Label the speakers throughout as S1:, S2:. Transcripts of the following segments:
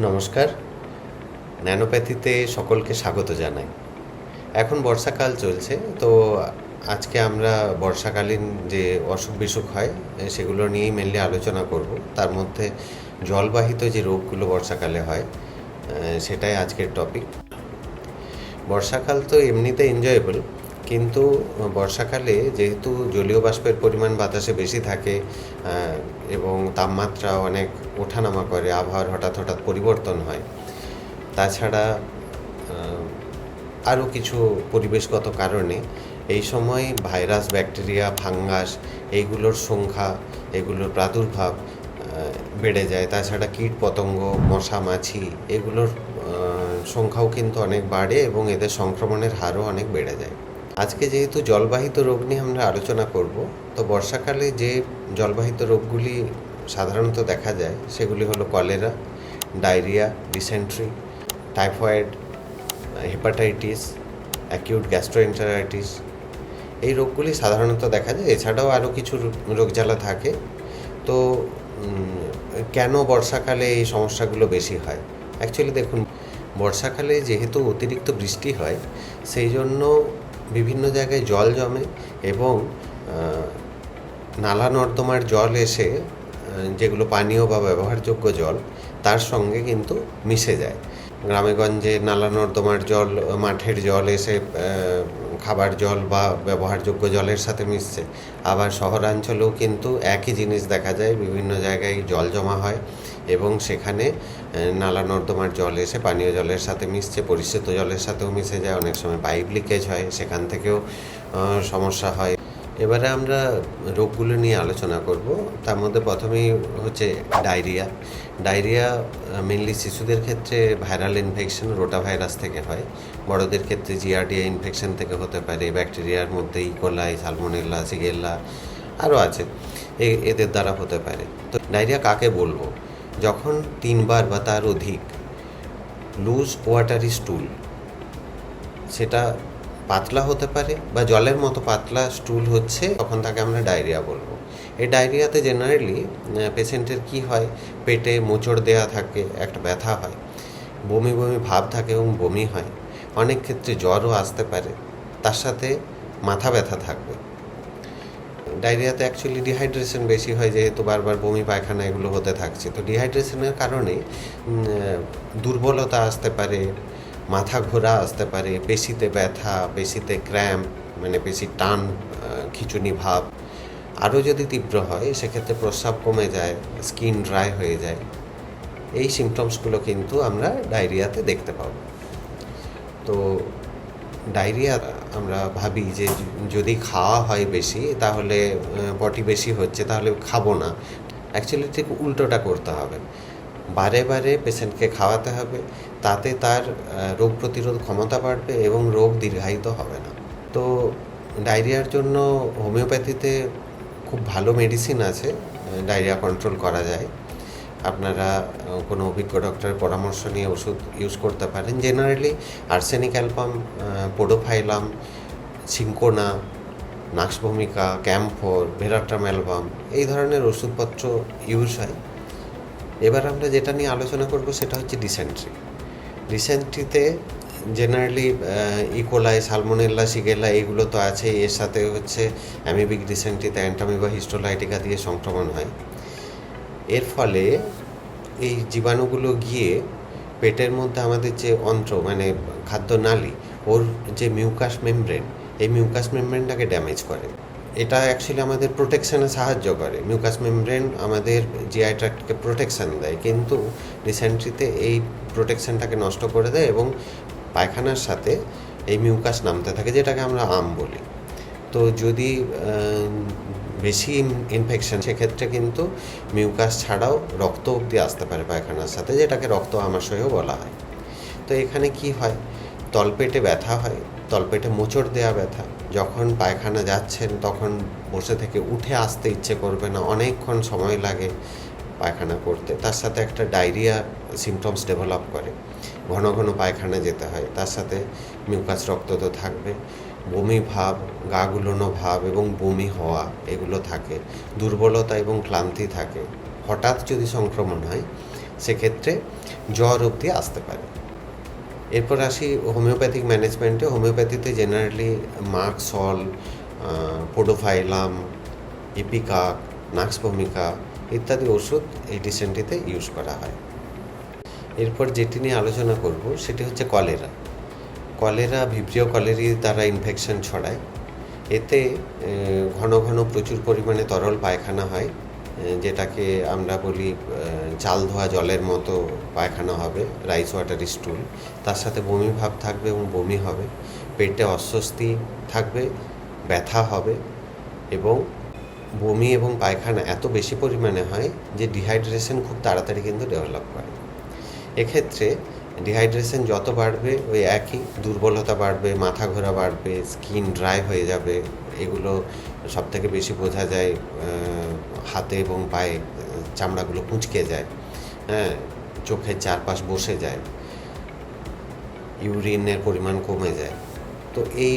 S1: নমস্কার। ন্যানোপ্যাথিতে সকলকে স্বাগত জানাই। এখন বর্ষাকাল চলছে, তো আজকে আমরা বর্ষাকালীন যে অসুখ-বিসুখ হয় সেগুলো নিয়েই মেনলি আলোচনা করব। তার মধ্যে জলবাহিত যে রোগগুলো বর্ষাকালে হয় সেটাই আজকের টপিক। বর্ষাকাল তো এমনিতে এনজয়েবল, কিন্তু বর্ষাকালে যেহেতু জলীয় বাষ্পের পরিমাণ বাতাসে বেশি থাকে এবং তাপমাত্রা অনেক ওঠানামা করে, আবহাওয়ার হঠাৎ হঠাৎ পরিবর্তন হয়, তাছাড়া আরও কিছু পরিবেশগত কারণে এই সময় ভাইরাস, ব্যাকটেরিয়া, ফাঙ্গাস এইগুলোর সংখ্যা, এগুলোর প্রাদুর্ভাব বেড়ে যায়। তাছাড়া কীট পতঙ্গ, মশা মাছি এগুলোর সংখ্যাও কিন্তু অনেক বাড়ে এবং এদের সংক্রমণের হারও অনেক বেড়ে যায়। আজকে যেহেতু জলবাহিত রোগ নিয়ে আমরা আলোচনা করব, তো বর্ষাকালে যে জলবাহিত রোগগুলি সাধারণত দেখা যায় সেগুলি হলো cholera, diarrhoea, dysentery, typhoid, hepatitis, acute gastroenteritis. এই রোগগুলি সাধারণত দেখা যায়। এছাড়াও আরও কিছু রোগজ্বালা থাকে। তো কেন বর্ষাকালে এই সমস্যাগুলো বেশি হয়? অ্যাকচুয়ালি দেখুন, বর্ষাকালে যেহেতু অতিরিক্ত বৃষ্টি হয়, সেই জন্য বিভিন্ন জায়গায় জল জমে এবং নালা নর্দমার জল এসে, যেগুলো পানীয় বা ব্যবহারযোগ্য জল, তার সঙ্গে কিন্তু মিশে যায়। গ্রামেগঞ্জে নালা নর্দমার জল, মাঠের জল এসে খাবার জল বা ব্যবহারযোগ্য জলের সাথে মিশছে। আবার শহরাঞ্চলেও কিন্তু একই জিনিস দেখা যায়, বিভিন্ন জায়গায় জল জমা হয় এবং সেখানে নালা নর্দমার জল এসে পানীয় জলের সাথে মিশছে, পরিশ্রুত জলের সাথেও মিশে যায়। অনেক সময় পাইপ লিকেজ হয়, সেখান থেকেও সমস্যা হয়। এবারে আমরা রোগগুলো নিয়ে আলোচনা করব। তার মধ্যে প্রথমেই হচ্ছে ডায়রিয়া। ডায়রিয়া মেনলি শিশুদের ক্ষেত্রে ভাইরাল ইনফেকশন, রোটাভাইরাস থেকে হয়। বড়দের ক্ষেত্রে জিয়ারডিয়া ইনফেকশন থেকে হতে পারে। ব্যাকটেরিয়ার মধ্যে ইকোলাই, সালমোনেলা, সিগেল্লা আরও আছে, এদের দ্বারা হতে পারে। তো ডায়রিয়া কাকে বলবো? যখন 3 বার বা তার অধিক লুজ ওয়াটারি স্টুল, সেটা পাতলা হতে পারে বা জলের মতো পাতলা স্টুল হচ্ছে, তখন তাকে আমরা ডায়রিয়া বলবো। এই ডায়রিয়াতে জেনারেলি পেশেন্টের কি হয়, পেটে মোচড় দেওয়া থাকে, একটা ব্যথা হয়, বমি বমি ভাব থাকে এবং বমি হয়। অনেক ক্ষেত্রে জ্বরও আসতে পারে, তার সাথে মাথা ব্যথা থাকবে। ডায়রিয়াতে অ্যাকচুয়ালি ডিহাইড্রেশন বেশি হয়, যেহেতু বারবার বমি পায়খানা এগুলো হতে থাকছে। তো ডিহাইড্রেশনের কারণে দুর্বলতা আসতে পারে, মাথা ঘোরা আসতে পারে, পেশিতে ব্যথা, পেশিতে ক্র্যাম্প, মানে পেশির টান, খিঁচুনি ভাব। আরও যদি তীব্র হয় সেক্ষেত্রে প্রস্রাব কমে যায়, স্কিন ড্রাই হয়ে যায়। এই সিমটমসগুলো কিন্তু আমরা ডায়রিয়াতে দেখতে পাব। তো ডায়রিয়া আমরা ভাবি যে যদি খাওয়া হয় বেশি, তাহলে পটি বেশি হচ্ছে, তাহলে খাবো না। অ্যাকচুয়ালি ঠিক উল্টোটা করতে হবে। বারে বারে পেশেন্টকে খাওয়াতে হবে, তাতে তার রোগ প্রতিরোধ ক্ষমতা বাড়বে এবং রোগ দীর্ঘায়িত হবে না। তো ডায়রিয়ার জন্য হোমিওপ্যাথিতে খুব ভালো মেডিসিন আছে, ডায়রিয়া কন্ট্রোল করা যায়। আপনারা কোনো অভিজ্ঞ ডক্টরের পরামর্শ নিয়ে ওষুধ ইউজ করতে পারেন। Generally arsenic album, podophyllum, cinchona, নাক্স ভূমিকা, ক্যাম্ফোর, ভেরাট্রাম অ্যালবাম, এই ধরনের ওষুধপত্র ইউজ হয়। এবার আমরা যেটা নিয়ে আলোচনা করব সেটা হচ্ছে ডিসেন্ট্রি। ডিসেন্ট্রিতে জেনারেলি ইকোলাই, সালমোনেল্লা, শিগেল্লা এগুলো তো আছে, এর সাথে হচ্ছে অ্যামিবিক ডিসেন্ট্রিতে অ্যান্টামিবা হিস্টোলাইটিকা দিয়ে সংক্রমণ হয়। এর ফলে এই জীবাণুগুলো গিয়ে পেটের মধ্যে আমাদের যে অন্ত্র, মানে খাদ্যনালী, ওর যে মিউকাস মেমব্রেন, এই মিউকাস মেমব্রেনটাকে ড্যামেজ করে। এটা অ্যাকচুয়ালি আমাদের প্রোটেকশানে সাহায্য করে। মিউকাস মেমব্রেন আমাদের জিআই ট্র্যাক্টকে প্রোটেকশান দেয়, কিন্তু ডিসেন্ট্রিতে এই প্রোটেকশানটাকে নষ্ট করে দেয় এবং পায়খানার সাথে এই মিউকাস নামতে থাকে, যেটাকে আমরা বলি। তো যদি বেশি ইনফেকশন, সেক্ষেত্রে কিন্তু মিউকাস ছাড়াও রক্ত অবধি আসতে পারে পায়খানার সাথে, যেটাকে রক্ত আমাশয়ও বলা হয়। তো এখানে কি হয়, তলপেটে ব্যথা হয়, তলপেটে মোচড় দেওয়া ব্যথা। যখন পায়খানা যাচ্ছেন তখন বসে থেকে উঠে আসতে ইচ্ছে করবে না, অনেকক্ষণ সময় লাগে পায়খানা করতে। তার সাথে একটা ডায়রিয়া সিমটমস ডেভেলপ করে, ঘন ঘন পায়খানা যেতে হয়, তার সাথে মিউকাস রক্ত তো থাকবে, বমি ভাব, গা গুলোনো ভাব এবং বমি হওয়া এগুলো থাকে, দুর্বলতা এবং ক্লান্তি থাকে। হঠাৎ যদি সংক্রমণ হয় সেক্ষেত্রে জ্বর অবধি আসতে পারে। এরপর আসি হোমিওপ্যাথিক ম্যানেজমেন্টে। হোমিওপ্যাথিতে জেনারেলি মার্ক সল, পোডোফাইলাম, ইপিকাক, নাক্স ভূমিকা ইত্যাদি ওষুধ এই ডিসেন্ট্রিতে ইউজ করা হয়। এরপর যেটি নিয়ে আলোচনা করব সেটি হচ্ছে কলেরা। কলেরা ভিব্রিও কলেরি দ্বারা ইনফেকশন ছড়ায়। এতে ঘন ঘন প্রচুর পরিমাণে তরল পায়খানা হয়, যেটাকে আমরা বলি চাল ধোয়া জলের মতো পায়খানা হবে, রাইস ওয়াটার স্টুল। তার সাথে বমি ভাব থাকবে এবং বমি হবে, পেটে অস্বস্তি থাকবে, ব্যথা হবে এবং বমি এবং পায়খানা এত বেশি পরিমাণে হয় যে ডিহাইড্রেশন খুব তাড়াতাড়ি কিন্তু ডেভেলপ করে। এক্ষেত্রে ডিহাইড্রেশন যত বাড়বে ওই একই দুর্বলতা বাড়বে, মাথা ঘোরা বাড়বে, স্কিন ড্রাই হয়ে যাবে। এগুলো সবথেকে বেশি বোঝা যায় হাতে এবং পায়ে চামড়াগুলো কুঁচকে যায়, হ্যাঁ, চোখের চারপাশ বসে যায়, ইউরিনের পরিমাণ কমে যায়। তো এই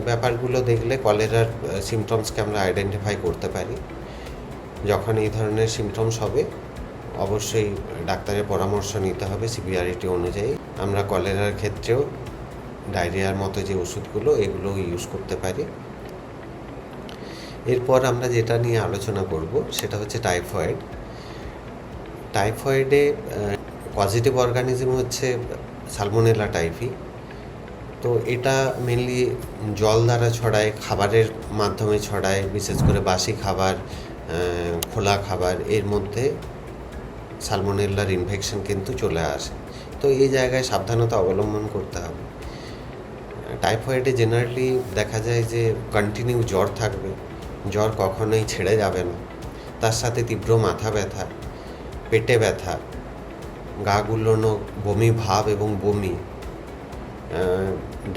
S1: ব্যাপারগুলো দেখলে কলেরার সিমটমসকে আমরা আইডেন্টিফাই করতে পারি। যখন এই ধরনের সিমটমস হবে অবশ্যই ডাক্তারের পরামর্শ নিতে হবে সিভিয়ারিটি অনুযায়ী। আমরা কলেরার ক্ষেত্রেও ডায়রিয়ার মতো যে ওষুধগুলো এগুলো ইউজ করতে পারি। এরপর আমরা যেটা নিয়ে আলোচনা করব সেটা হচ্ছে টাইফয়েড। টাইফয়েডে পজিটিভ অর্গানিজম হচ্ছে সালমোনেলা টাইফি। তো এটা মেনলি জল দ্বারা ছড়ায়, খাবারের মাধ্যমে ছড়ায়, বিশেষ করে বাসি খাবার, খোলা খাবার, এর মধ্যে সালমোনেলার ইনফেকশন কিন্তু চলে আসে। তো এই জায়গায় সাবধানতা অবলম্বন করতে হবে। টাইফয়েডে জেনারেলি দেখা যায় যে কন্টিনিউ জ্বর থাকবে, জ্বর কখনোই ছেড়ে যাবে না, তার সাথে তীব্র মাথা ব্যথা, পেটে ব্যথা, গা গুলোনো, বমি ভাব এবং বমি,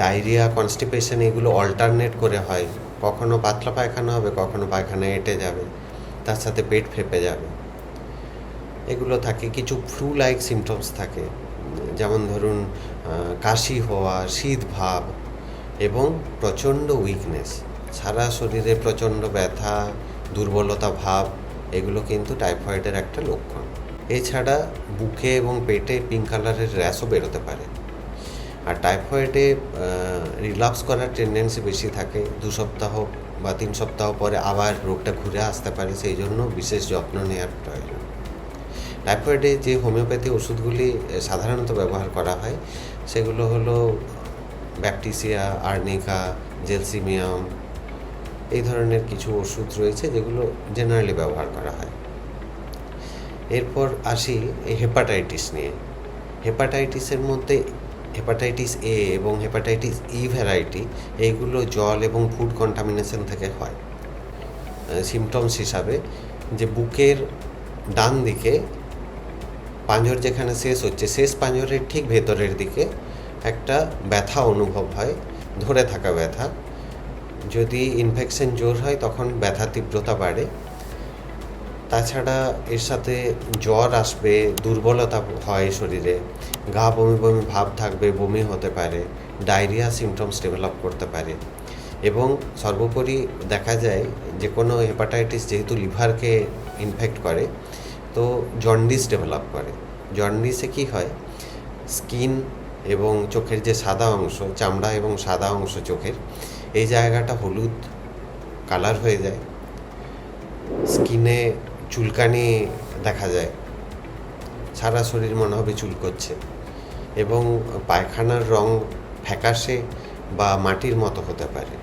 S1: ডায়রিয়া, কনস্টিপেশন, এগুলো অল্টারনেট করে হয়। কখনো পাতলা পায়খানা হবে, কখনো পায়খানা এঁটে যাবে, তার সাথে পেট ফেঁপে যাবে, এগুলো থাকে। কিছু ফ্লু লাইক সিমটমস থাকে, যেমন ধরুন কাশি হওয়া, শীত ভাব এবং প্রচণ্ড উইকনেস, সারা শরীরে প্রচণ্ড ব্যথা, দুর্বলতা ভাব, এগুলো কিন্তু টাইফয়েডের একটা লক্ষণ। এছাড়া বুকে এবং পেটে পিঙ্ক কালারের র্যাশও বেরোতে পারে। আর টাইফয়েডে রিল্যাপস করার টেন্ডেন্সি বেশি থাকে, 2 সপ্তাহ বা 3 সপ্তাহ পরে আবার রোগটা ঘুরে আসতে পারে, সেই জন্য বিশেষ যত্ন নেওয়ার প্রয়োজন। টাইফয়েডে যে হোমিওপ্যাথি ওষুধগুলি সাধারণত ব্যবহার করা হয় সেগুলো হলো ব্যাপটিসিয়া, আর্নিকা, জেলসিমিয়াম, এই ধরনের কিছু ওষুধ রয়েছে যেগুলো জেনারেলি ব্যবহার করা হয়। এরপর আসি এই হেপাটাইটিস নিয়ে। হেপাটাইটিসের মধ্যে হেপাটাইটিস এ এবং হেপাটাইটিস ই ভ্যারাইটি, এইগুলো জল এবং ফুড কন্টামিনেশন থেকে হয়। সিমটমস হিসাবে যে বুকের ডান দিকে পাঁজর যেখানে শেষ হচ্ছে, শেষ পাঁজরের ঠিক ভেতরের দিকে একটা ব্যথা অনুভব হয়, ধরে থাকা ব্যথা। যদি ইনফেকশন জোর হয় তখন ব্যথা তীব্রতা বাড়ে। তাছাড়া এর সাথে জ্বর আসবে, দুর্বলতা হয় শরীরে, গা বমি বমি ভাব থাকবে, বমি হতে পারে, ডায়রিয়া সিমটমস ডেভেলপ করতে পারে এবং সর্বোপরি দেখা যায় যে কোনো হেপাটাইটিস যেহেতু লিভারকে ইনফেক্ট করে, তো জন্ডিস ডেভেলপ করে। জন্ডিসে কি হয়, স্কিন এবং চোখের যে সাদা অংশ, চামড়া এবং সাদা অংশ চোখের, এই জায়গাটা হলুদ কালার হয়ে যায়, স্কিনে চুলকানি দেখা যায়, সারা শরীর মনে হবে চুলকোচ্ছে এবং পায়খানার রং ফ্যাকাশে বা মাটির মতো হতে পারে,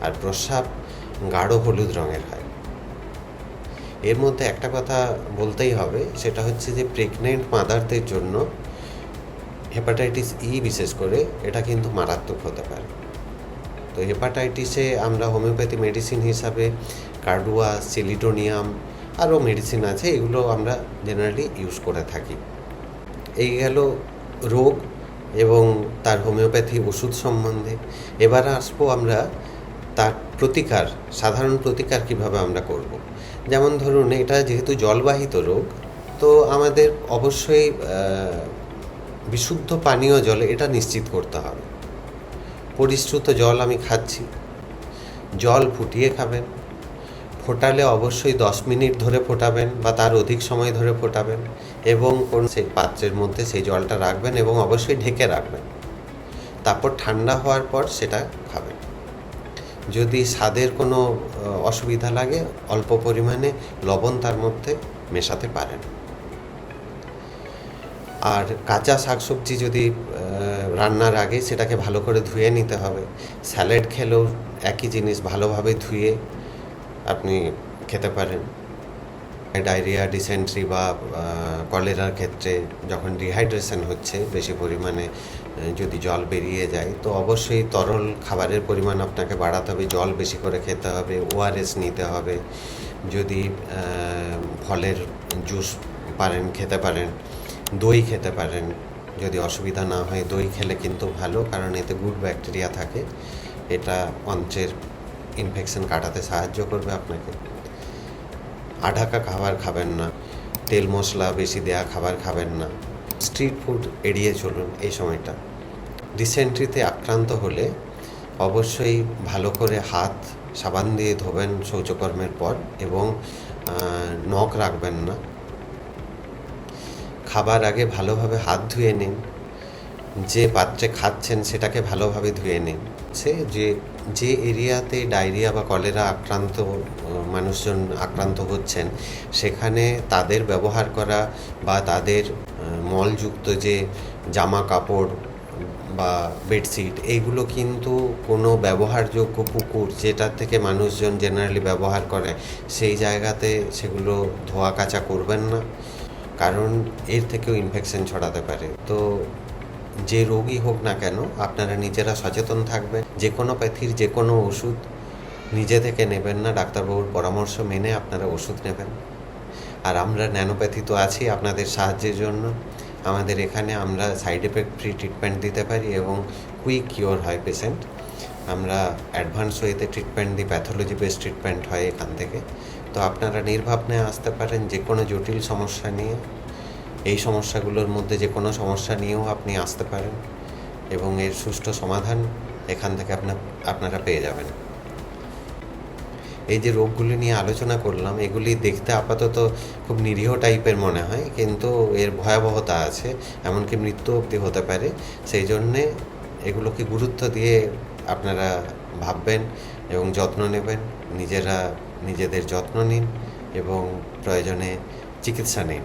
S1: আর প্রস্রাব গাঢ় হলুদ রঙের হয়। এর মধ্যে একটা কথা বলতেই হবে, সেটা হচ্ছে যে প্রেগনেন্ট মাদারদের জন্য হেপাটাইটিস ই বিশেষ করে এটা কিন্তু মারাত্মক হতে পারে। তো হেপাটাইটিসে আমরা হোমিওপ্যাথি মেডিসিন হিসাবে কার্ডুয়া, সেলিডোনিয়াম, আরও মেডিসিন আছে, এগুলো আমরা জেনারেলি ইউজ করে থাকি। এই গেল রোগ এবং তার হোমিওপ্যাথি ওষুধ সম্বন্ধে। এবার আসবো আমরা তার প্রতিকার, সাধারণ প্রতিকার কিভাবে আমরা করব। যেমন ধরুন এটা যেহেতু জলবাহিত রোগ, তো আমাদের অবশ্যই বিশুদ্ধ পানীয় জলে এটা নিশ্চিত করতে হবে। পরিশ্রুত জল আমি খাচ্ছি, জল ফুটিয়ে খাবেন, ফোটালে অবশ্যই 10 মিনিট ধরে ফোটাবেন বা তার অধিক সময় ধরে ফোটাবেন। এবং কোন সেই পাত্রের মধ্যে সেই জলটা রাখবেন এবং অবশ্যই ঢেকে রাখবেন। তারপর ঠান্ডা হওয়ার পর সেটা খাবেন। যদি স্বাদের কোনো অসুবিধা লাগে অল্প পরিমাণে লবণ তার মধ্যে মেশাতে পারেন। আর কাঁচা শাকসবজি যদি রান্নার আগে সেটাকে ভালো করে ধুয়ে নিতে হবে। স্যালাড খেলেও একই জিনিস ভালোভাবে ধুয়ে আপনি খেতে পারেন। ডায়রিয়া, ডিসেন্ট্রি বা কলেরার ক্ষেত্রে যখন ডিহাইড্রেশন হচ্ছে বেশি পরিমাণে যদি জল বেরিয়ে যায়, তো অবশ্যই তরল খাবারের পরিমাণ আপনাকে বাড়াতে হবে, জল বেশি করে খেতে হবে, ওআরএস নিতে হবে। যদি ফলের জুস পারেন খেতে পারেন, দই খেতে পারেন, যদি অসুবিধা না হয় দই খেলে কিন্তু ভালো, কারণ এতে গুড ব্যাকটেরিয়া থাকে, এটা অন্ত্রের ইনফেকশন কাটাতে সাহায্য করবে আপনাকে। আঢাকা খাবার খাবেন না, তেল মশলা বেশি দেয়া খাবার খাবেন না, স্ট্রিট ফুড এড়িয়ে চলুন এই সময়টা। ডিসেন্ট্রিতে আক্রান্ত হলে অবশ্যই ভালো করে হাত সাবান দিয়ে ধোবেন শৌচকর্মের পর, এবং নখ রাখবেন না। খাবার আগে ভালোভাবে হাত ধুয়ে নিন। যে পাত্রে খাচ্ছেন সেটাকে ভালোভাবে ধুয়ে নিন। যে এরিয়াতে ডায়রিয়া বা কলেরা আক্রান্ত মানুষজন আক্রান্ত হচ্ছেন, সেখানে তাদের ব্যবহার করা বা তাদের মলযুক্ত যে জামা কাপড় বা বেডশিট, এইগুলো কিন্তু কোনো ব্যবহারযোগ্য পুকুর যেটা থেকে মানুষজন জেনারেলি ব্যবহার করে সেই জায়গাতে সেগুলো ধোয়া কাচা করবেন না, কারণ এর থেকেও ইনফেকশন ছড়াতে পারে। তো যে রোগই হোক না কেন আপনারা নিজেরা সচেতন থাকবেন। যে কোনো প্যাথির যে কোনো ওষুধ নিজে থেকে নেবেন না, ডাক্তারবাবুর পরামর্শ মেনে আপনারা ওষুধ নেবেন। আর আমরা ন্যানোপ্যাথি তো আছি আপনাদের সাহায্যের জন্য। আমাদের এখানে আমরা সাইড এফেক্ট ফ্রি ট্রিটমেন্ট দিতে পারি এবং কুইক কিওর হয় পেশেন্ট। আমরা অ্যাডভান্স ওয়েতে ট্রিটমেন্ট দিই, প্যাথোলজি বেসড ট্রিটমেন্ট হয় এখান থেকে। তো আপনারা নির্ভাবনায় আসতে পারেন যে কোনো জটিল সমস্যা নিয়ে। এই সমস্যাগুলোর মধ্যে যে কোনো সমস্যা নিয়েও আপনি আসতে পারেন এবং এর সুষ্ঠু সমাধান এখান থেকে আপনারা পেয়ে যাবেন। এই যে রোগগুলি নিয়ে আলোচনা করলাম, এগুলি দেখতে আপাতত খুব নিরীহ টাইপের মনে হয়, কিন্তু এর ভয়াবহতা আছে, এমনকি মৃত্যু অবধি হতে পারে। সেই জন্যে এগুলোকে গুরুত্ব দিয়ে আপনারা ভাববেন এবং যত্ন নেবেন। নিজেদের যত্ন নিন এবং প্রয়োজনে চিকিৎসা নিন।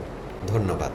S1: ধন্যবাদ।